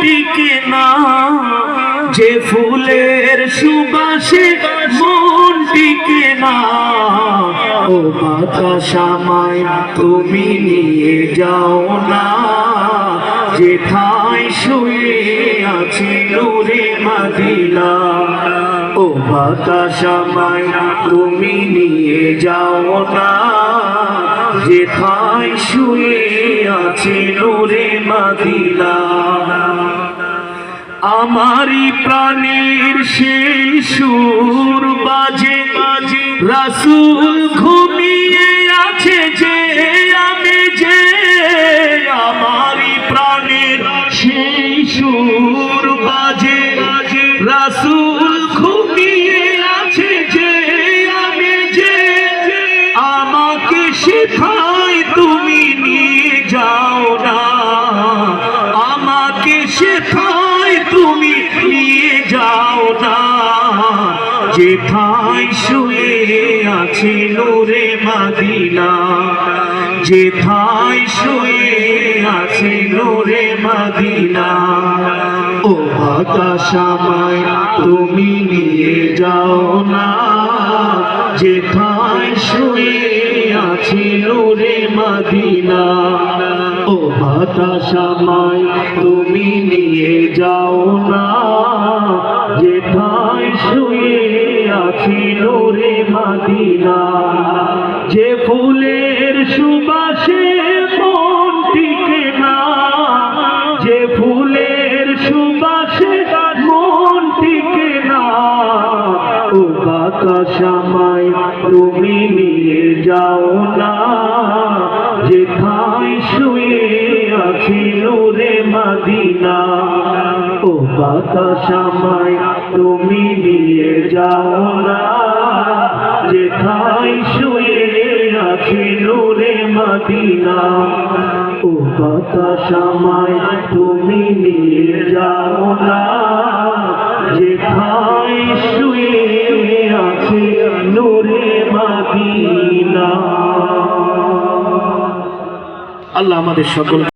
টিকে না, যে ফুলের সুবাসে মন টিকে না। ও বাতাস আমায় তুমি নিয়ে যাও না, যেথায় শুয়ে আছি নূরে মদিনা। ও বাতাস আমায় তুমি নিয়ে যাও না, যেথায় শুয়ে আছি নূরে মদিনা। আমারি প্রাণের সেই সুর বাজে বাজে, রাসূল ঘুমিয়ে আছে যে আমি যে। আমারি প্রাণের সেই সুর বাজে বাজে, রাসূল ঘুমিয়ে আছে যে আমি যে। আমাকে সেথায় তুমি নিয়ে যাও না, আমাকে সেথায় তুমি নিয়ে যাও না, যেথায় শুয়ে আছে নূরে মদিনা। যেথায় শুয়ে আছে নূরে মদিনা। ও বাতাস আমায় তুমি নিয়ে যাও না, যেথায় শুয়ে আছে নূরে মদিনা। ও বাতাস আমায় তুমি নিয়ে যাও না, যেথায় শুয়ে আছে নূরে মদিনা। যে ফুলের সুবাসে মন টিকে না, যে ফুলের সুবাসে মন টিকে না। ও বাতাস আমায় তুমি নিয়ে যাও না, যেথায় শুয়ে আছে নূরে মদিনা। ও বাতাস আমায় তুমি নিয়ে যাও না, যেথায় শুয়ে আছে নূরে মদিনা। ও বাতাস আমায় তুমি নিয়ে যাও না, যেথায় শুয়ে আছে নূরে মদিনা। আল্লাহ আমাদের সকল